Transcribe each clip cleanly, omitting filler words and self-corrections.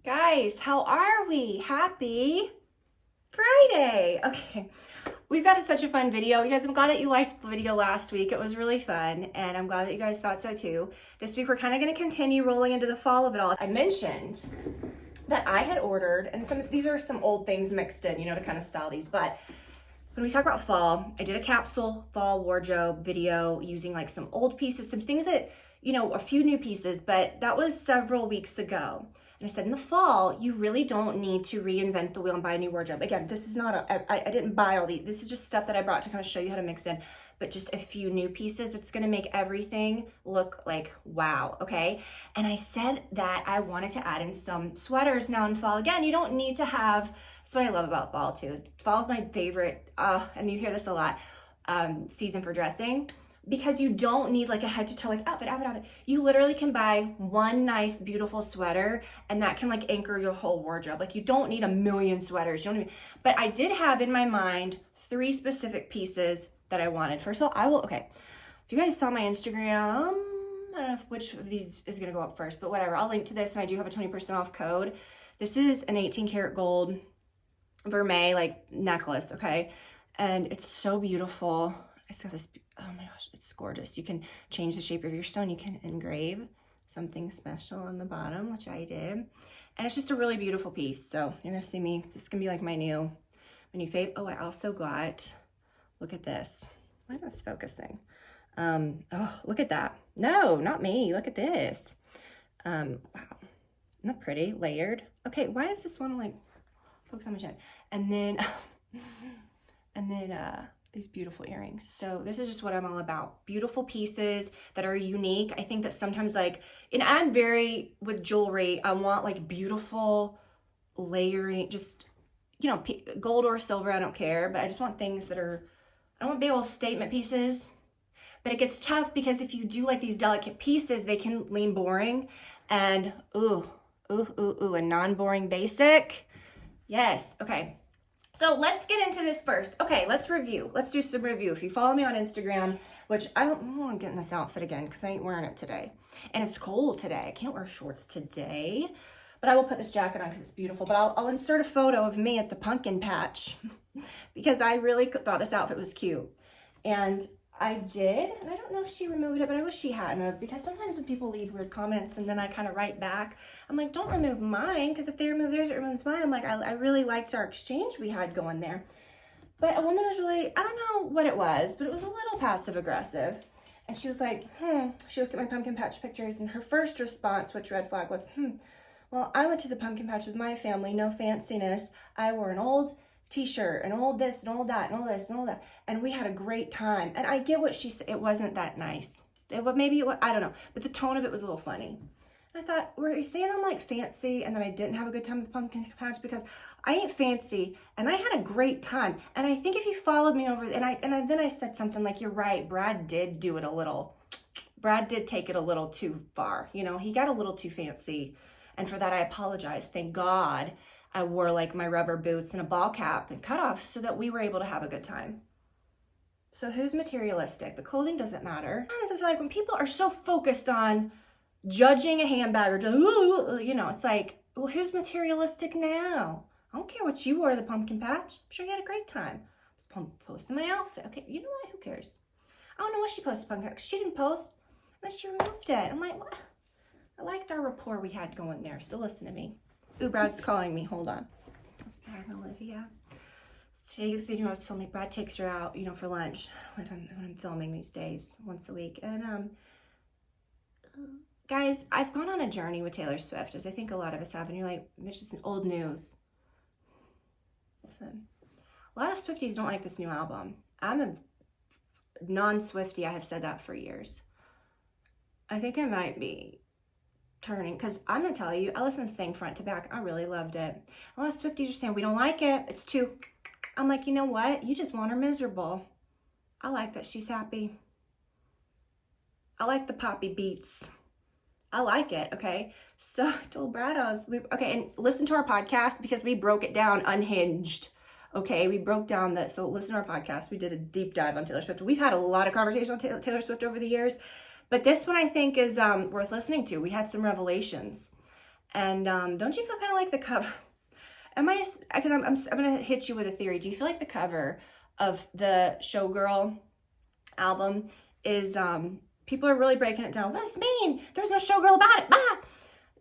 Guys, how are we? Happy Friday. Okay, we've got such a fun video. You guys, I'm glad that you liked the video last week. It was really fun, and I'm glad that you guys thought so too. This week, we're kind of going to continue rolling into the fall of it all. I mentioned that I had ordered, and these are some old things mixed in, to kind of style these, but when we talk about fall, I did a capsule fall wardrobe video using like some old pieces, some things that, a few new pieces, but that was several weeks ago. And I said, in the fall, you really don't need to reinvent the wheel and buy a new wardrobe. Again, this is not I didn't buy all these. This is just stuff that I brought to kind of show you how to mix in, but just a few new pieces that's going to make everything look like wow, okay? And I said that I wanted to add in some sweaters now in fall. Again, you don't need to have, that's what I love about fall too. Fall is my favorite, and you hear this a lot, season for dressing. Because you don't need like a head to toe like outfit. You literally can buy one nice, beautiful sweater and that can like anchor your whole wardrobe. Like you don't need a million sweaters. But I did have in my mind 3 specific pieces that I wanted. First of all, okay. If you guys saw my Instagram, I don't know which of these is gonna go up first, but whatever. I'll link to this and I do have a 20% off code. This is an 18 karat gold vermeil like necklace, okay? And it's so beautiful. It's got this, oh my gosh, it's gorgeous. You can change the shape of your stone. You can engrave something special on the bottom, which I did. And it's just a really beautiful piece. So you're gonna see me, this is gonna be like my new fave. Oh, I also got, look at this. Why am I focusing? Oh, look at that. No, not me, look at this. Wow, isn't that pretty, layered? Okay, why does this wanna like focus on my chin? And then, these beautiful earrings. So this is just what I'm all about. Beautiful pieces that are unique. I think that sometimes and I'm very, with jewelry, I want like beautiful layering, just, gold or silver, I don't care, but I just want things that are, I don't want big old statement pieces, but it gets tough because if you do like these delicate pieces, they can lean boring and a non-boring basic. Yes, okay. So let's get into this first. Okay, let's review. Let's do some review. If you follow me on Instagram, which I don't want to get in this outfit again because I ain't wearing it today. And it's cold today. I can't wear shorts today, but I will put this jacket on because it's beautiful. But I'll insert a photo of me at the pumpkin patch because I really thought this outfit was cute. And I did, and I don't know if she removed it, but I wish she hadn't, because sometimes when people leave weird comments and then I kind of write back, I'm like, don't remove mine, because if they remove theirs, it removes mine. I'm like, I really liked our exchange we had going there. But a woman was really, I don't know what it was, but it was a little passive aggressive. And she was like, she looked at my pumpkin patch pictures, and her first response, which red flag was, well, I went to the pumpkin patch with my family, no fanciness. I wore an old t-shirt and all this and all that and all this and all that, and we had a great time. And I get what she said, it wasn't that nice, maybe it was, I don't know, but the tone of it was a little funny. And I thought, were you saying I'm like fancy and then I didn't have a good time at the pumpkin patch? Because I ain't fancy and I had a great time. And I think if you followed me over, and then I said something like, you're right, Brad did take it a little too far, he got a little too fancy, and for that I apologize. Thank God I wore like my rubber boots and a ball cap and cutoffs so that we were able to have a good time. So who's materialistic? The clothing doesn't matter. Sometimes I feel like when people are so focused on judging a handbag or just, it's like, well, who's materialistic now? I don't care what you wore to the pumpkin patch. I'm sure you had a great time. I was posting my outfit. Okay, you know what? Who cares? I don't know what she posted pumpkin patch. She didn't post. And then she removed it. I'm like, what? I liked our rapport we had going there. So listen to me. Ooh, Brad's calling me. Hold on. That's Brad and Olivia. Today's video I was filming, Brad takes her out, for lunch when I'm filming these days, once a week. And guys, I've gone on a journey with Taylor Swift, as I think a lot of us have, and you're like, it's just old news. Listen, a lot of Swifties don't like this new album. I'm a non-Swiftie. I have said that for years. I think I might be turning, because I'm gonna tell you, I listened to this thing front to back. I really loved it. A lot of Swifties are saying we don't like it, it's too, I'm like, you know what, you just want her miserable. I like that she's happy. I like the poppy beats. I like it. Okay, so I told Brad okay, and listen to our podcast because we broke it down unhinged. Okay, we broke down so listen to our podcast. We did a deep dive on Taylor Swift. We've had a lot of conversations on Taylor Swift over the years, but this one I think is worth listening to. We had some revelations, And don't you feel kind of like the cover? Because I'm gonna hit you with a theory. Do you feel like the cover of the Showgirl album is people are really breaking it down? What does this mean? There's no Showgirl about it. Ah!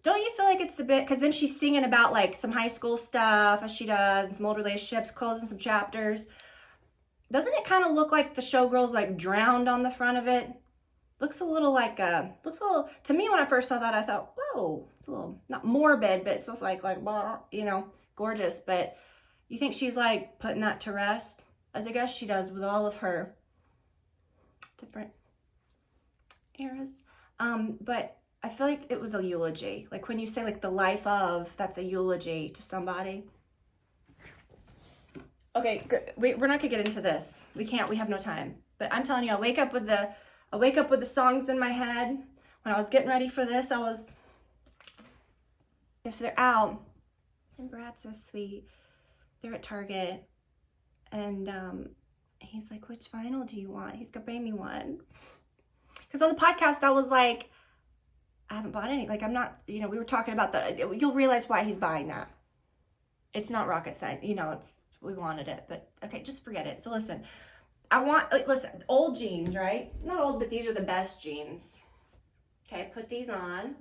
Don't you feel like it's a bit, because then she's singing about like some high school stuff as she does, and some old relationships, closing some chapters. Doesn't it kind of look like the Showgirl's like drowned on the front of it? Looks a little like, to me when I first saw that, I thought, whoa, it's a little, not morbid, but it's just like, blah, you know, gorgeous. But you think she's like putting that to rest? As I guess she does with all of her different eras. But I feel like it was a eulogy. Like when you say like the life of, that's a eulogy to somebody. Okay, good. We're not gonna get into this. We can't, we have no time. But I'm telling you, I wake up with the songs in my head. When I was getting ready for this, so they're out. And Brad's so sweet. They're at Target. And he's like, which vinyl do you want? He's gonna bring me one. Because on the podcast, I was like, I haven't bought any. Like, I'm not, you know, we were talking about that. You'll realize why he's buying that. It's not rocket science. You know, we wanted it. But, okay, just forget it. So, listen. Listen, old jeans, right? Not old, but these are the best jeans. Okay, put these on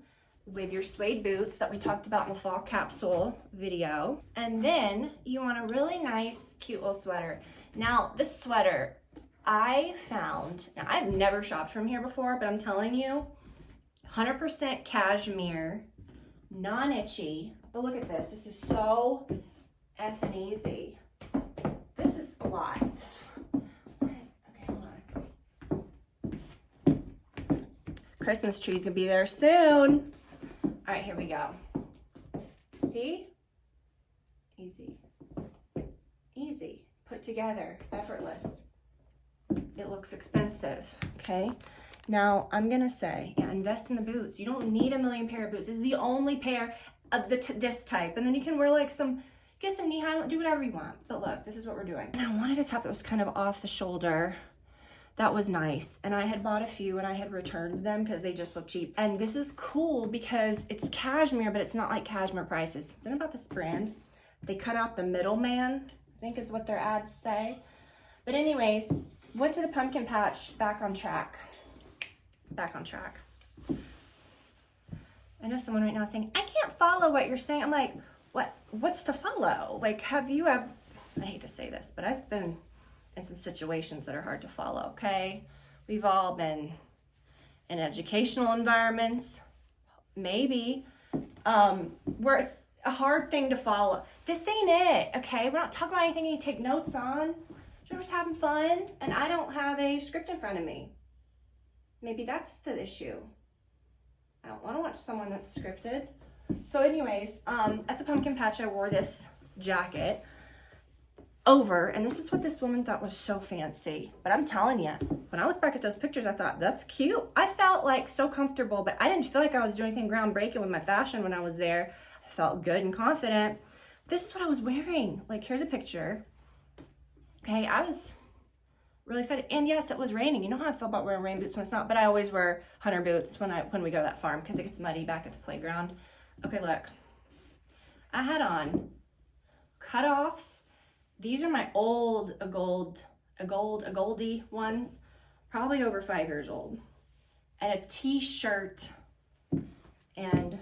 with your suede boots that we talked about in the fall capsule video. And then you want a really nice, cute little sweater. Now, this sweater I found, now I've never shopped from here before, but I'm telling you, 100% cashmere, non-itchy. But look at this. This is so effing easy. This is a lot. Okay, hold on. Christmas tree's gonna be there soon. All right, here we go. See? Easy. Easy. Put together. Effortless. It looks expensive, okay? Now, I'm gonna say, yeah, invest in the boots. You don't need a million pair of boots. This is the only pair of this type. And then you can wear like get some knee-high, do whatever you want. But look, this is what we're doing. And I wanted a top that was kind of off the shoulder. That was nice. And I had bought a few and I had returned them because they just look cheap. And this is cool because it's cashmere, but it's not like cashmere prices. Don't know about this brand. They cut out the middleman, I think is what their ads say. But anyways, went to the pumpkin patch, back on track. Back on track. I know someone right now is saying, I can't follow what you're saying. I'm like, what's to follow? Like, I hate to say this, but I've been in some situations that are hard to follow, okay? We've all been in educational environments, maybe, where it's a hard thing to follow. This ain't it, okay? We're not talking about anything you take notes on. We're just having fun, and I don't have a script in front of me. Maybe that's the issue. I don't want to watch someone that's scripted. So anyways, at the pumpkin patch, I wore this jacket over, and this is what this woman thought was so fancy. But I'm telling you, when I look back at those pictures, I thought, that's cute. I felt like so comfortable, but I didn't feel like I was doing anything groundbreaking with my fashion when I was there. I felt good and confident. This is what I was wearing. Like, here's a picture. Okay, I was really excited. And yes, it was raining. You know how I feel about wearing rain boots when it's not, but I always wear hunter boots when we go to that farm because it gets muddy back at the playground. Okay, look. I had on cutoffs. These are my old, a goldie ones, probably over 5 years old. And a t-shirt and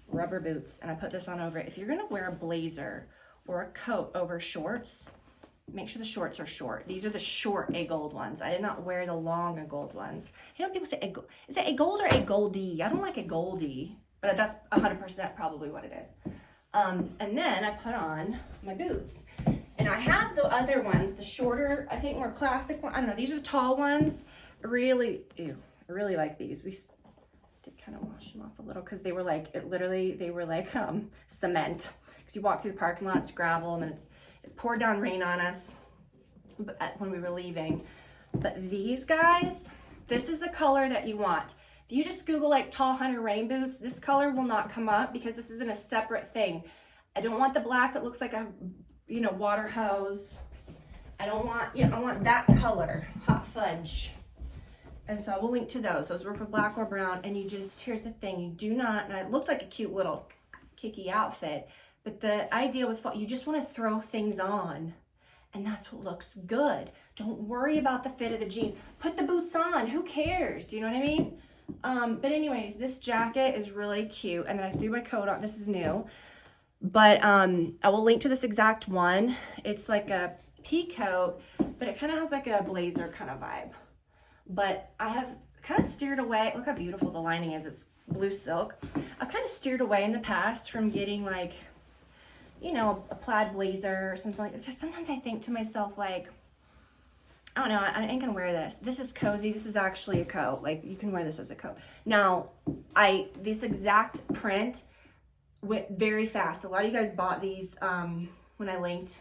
rubber boots. And I put this on over it. If you're gonna wear a blazer or a coat over shorts, make sure the shorts are short. These are the short A-gold ones. I did not wear the long A-gold ones. You know, people say, is it A-gold or A-goldie? I don't like A-goldie, but that's 100% probably what it is. And then I put on my boots. And I have the other ones, the shorter, I think more classic one. I don't know, these are the tall ones. I really like these. We did kind of wash them off a little because they were like, they were like cement. Because you walk through the parking lot, it's gravel, and then it poured down rain on us when we were leaving. But these guys, this is the color that you want. If you just Google like tall hunter rain boots, this color will not come up because this isn't a separate thing. I don't want the black that looks like a, water hose. I want that color, hot fudge. And so I will link to those. Those work with black or brown. And here's the thing, you do not, and it looked like a cute little kicky outfit. But the idea with fall, you just want to throw things on, and that's what looks good. Don't worry about the fit of the jeans. Put the boots on, who cares? You know what I mean? But anyways, this jacket is really cute, and then I threw my coat on. This is new, but I will link to this exact one. It's like a pea coat, but it kind of has like a blazer kind of vibe. But I have kind of steered away. Look how beautiful the lining is. It's blue silk. I've kind of steered away in the past from getting like, you know, a plaid blazer or something like that, because sometimes I think to myself, like, I don't know, I ain't gonna wear this. This is cozy. This is actually a coat. Like, you can wear this as a coat. Now, this exact print went very fast. A lot of you guys bought these when I linked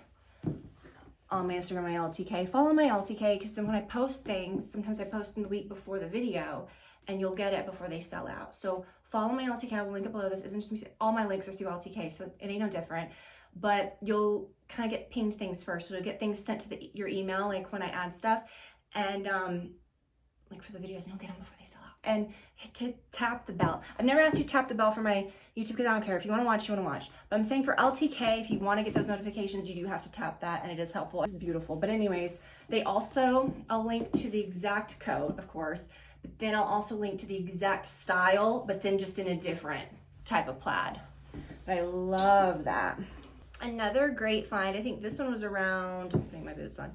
on my Instagram, my LTK. Follow my LTK, because then when I post things, sometimes I post in the week before the video, and you'll get it before they sell out. So follow my LTK. I will link it below. This isn't just me. All my links are through LTK, so it ain't no different. But you'll kind of get pinged things first. So you'll get things sent to your email, like when I add stuff. And like for the videos, you'll get them before they sell out. And to tap the bell. I've never asked you to tap the bell for my YouTube, because I don't care. If you want to watch, you want to watch. But I'm saying for LTK, if you want to get those notifications, you do have to tap that, and it is helpful. It's beautiful. But anyways, I'll link to the exact coat, of course. But then I'll also link to the exact style, but then just in a different type of plaid. But I love that. Another great find, I think this one was around, I'm putting my boots on,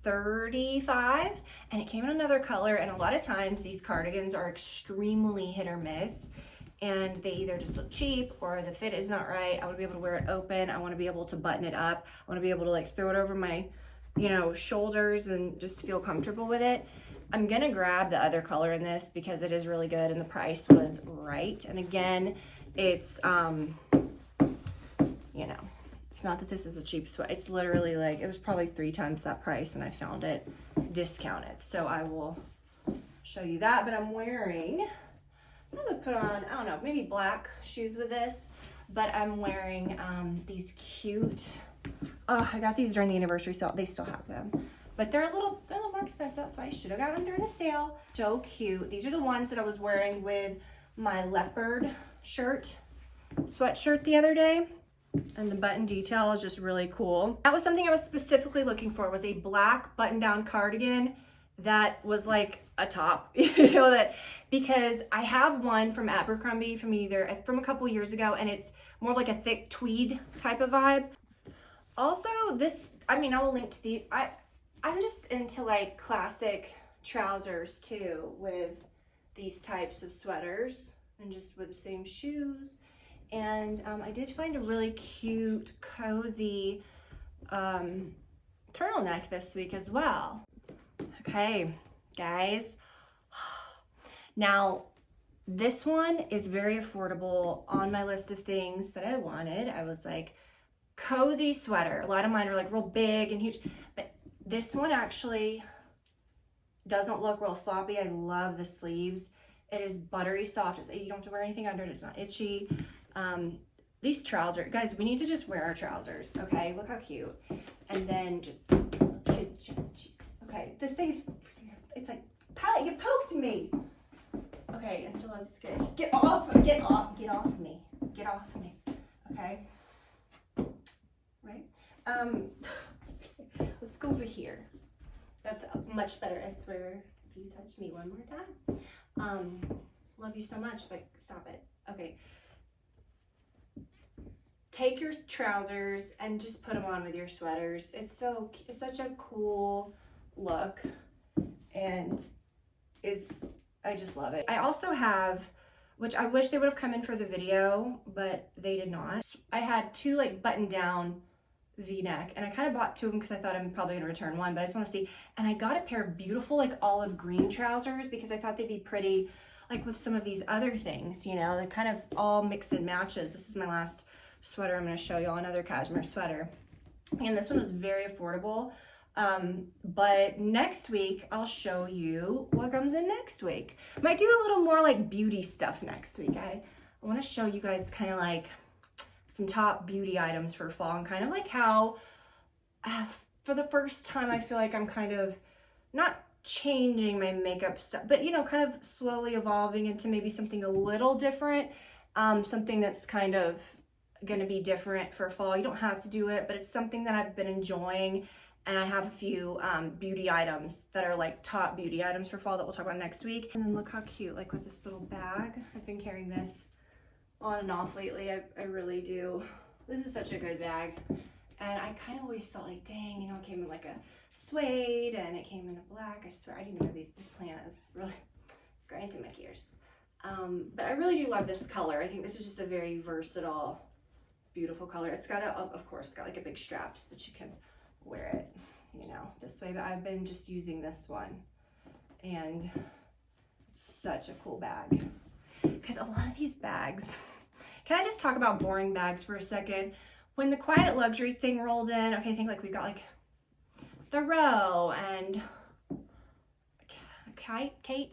35, and it came in another color. And a lot of times these cardigans are extremely hit or miss, and they either just look cheap or the fit is not right. I want to be able to wear it open. I want to be able to button it up. I want to be able to like throw it over my, you know, shoulders and just feel comfortable with it. I'm gonna grab the other color in this because it is really good and the price was right. And again, it's you know, it's not that this is a cheap sweat. It's literally like, it was probably 3 times that price, and I found it discounted. So I will show you that. But I'm wearing, I'm gonna put on, I don't know, maybe black shoes with this. But I'm wearing these cute, oh, I got these during the anniversary sale. They still have them. But they're a little more expensive, so I should have got them during a sale. So cute. These are the ones that I was wearing with my leopard sweatshirt the other day. And the button detail is just really cool. That was something I was specifically looking for, was a black button-down cardigan that was like a top, you know, that, because I have one from Abercrombie from a couple years ago, and it's more like a thick tweed type of vibe. Also, this, I mean, I will link to I'm just into like classic trousers too, with these types of sweaters, and just with the same shoes. And I did find a really cute, cozy turtleneck this week as well. Okay, guys. Now, this one is very affordable on my list of things that I wanted. I was like, cozy sweater. A lot of mine are like real big and huge, but this one actually doesn't look real sloppy. I love the sleeves. It is buttery soft. You don't have to wear anything under it. It's not itchy. These trousers, guys, we need to just wear our trousers, okay? Look how cute. And then, okay, this thing's, it's like, you poked me. Okay, and so let's get off me, get off me, okay? Right? Let's go over here. That's much better, I swear, if you touch me one more time. Love you so much, but stop it. Okay. Take your trousers and just put them on with your sweaters. It's such a cool look, and I just love it. I also have, which I wish they would have come in for the video, but they did not. I had 2 like button down V-neck, and I kind of bought 2 of them because I thought I'm probably gonna return one, but I just want to see. And I got a pair of beautiful like olive green trousers because I thought they'd be pretty like with some of these other things, you know, they kind of all mix and matches. This is my last sweater I'm going to show you all, another cashmere sweater, and this one was very affordable. But next week I'll show you what comes in next week. Might do a little more like beauty stuff next week. I want to show you guys kind of like some top beauty items for fall, and kind of like how for the first time I feel like I'm kind of not changing my makeup stuff, but you know, kind of slowly evolving into maybe something a little different, something that's kind of going to be different for fall. You don't have to do it, but it's something that I've been enjoying. And I have a few beauty items that are like top beauty items for fall that we'll talk about next week. And then look how cute, like with this little bag. I've been carrying this on and off lately. I really do. This is such a good bag. And I kind of always thought like, dang, you know, it came in like a suede and it came in a black. I swear, I didn't know this plant is really grinding my gears. But I really do love this color. I think this is just a very versatile, beautiful color. It's got of course, it's got like a big strap so that you can wear it, you know, this way. But I've been just using this one, and it's such a cool bag. Because a lot of these bags, can I just talk about boring bags for a second? When the quiet luxury thing rolled in, okay, I think like we've got like the Row and Kate,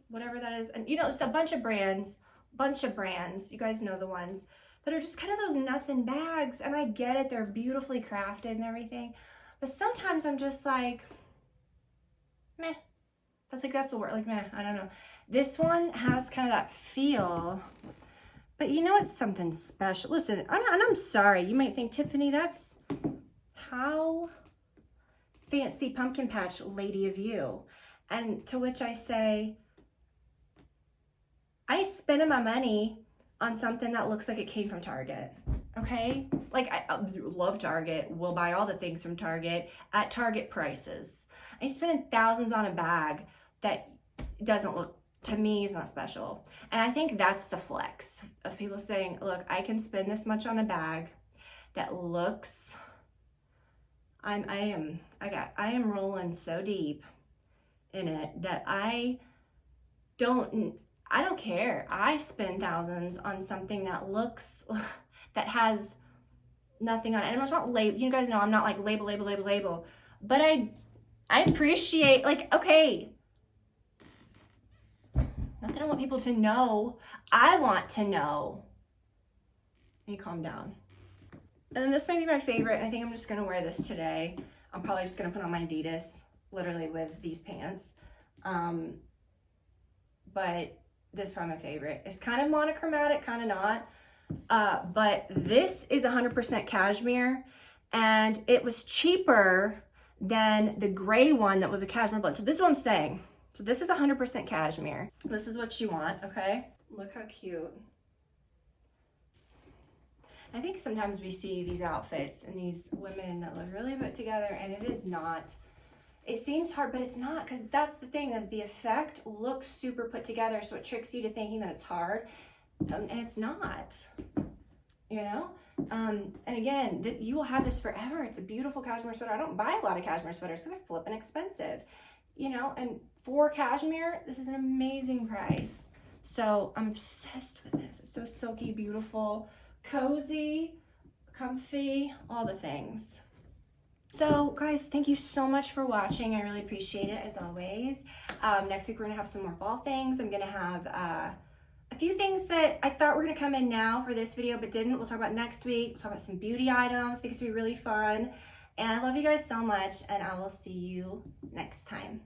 whatever that is. And you know, just a bunch of brands, you guys know the ones that are just kind of those nothing bags. And I get it, they're beautifully crafted and everything. But sometimes I'm just like, meh. That's the word, like meh, I don't know. This one has kind of that feel, but you know, it's something special. Listen, and I'm sorry, you might think, Tiffany, that's how fancy pumpkin patch lady of you. And to which I say, I spending my money on something that looks like it came from Target, okay? Like, I love Target, will buy all the things from Target at Target prices. I spending thousands on a bag that doesn't look, to me, is not special. And I think that's the flex of people saying, look, I can spend this much on a bag that looks, I am rolling so deep in it that I don't care. I spend thousands on something that looks, that has nothing on it. And I'm not label, you guys know I'm not like label, but I appreciate, like, okay, not that I want people to know, I want to know. Let me calm down. And then this might be my favorite. I think I'm just gonna wear this today. I'm probably just gonna put on my Adidas, literally with these pants. But this is probably my favorite. It's kind of monochromatic, kind of not. But this is 100% cashmere, and it was cheaper than the gray one that was a cashmere blend. So this is what I'm saying. So this is 100% cashmere. This is what you want, okay? Look how cute. I think sometimes we see these outfits and these women that look really put together, and it is not. It seems hard, but it's not, because that's the thing, is the effect looks super put together, so it tricks you to thinking that it's hard, and it's not, you know? And again, you will have this forever. It's a beautiful cashmere sweater. I don't buy a lot of cashmere sweaters because they're flipping expensive, you know? And for cashmere, this is an amazing price. So I'm obsessed with this. It's so silky, beautiful, cozy, comfy, all the things. So guys, thank you so much for watching. I really appreciate it, as always. Next week we're gonna have some more fall things. I'm gonna have a few things that I thought were gonna come in now for this video, but didn't. We'll talk about next week. We'll talk about some beauty items. I think it's gonna be really fun. And I love you guys so much, and I will see you next time.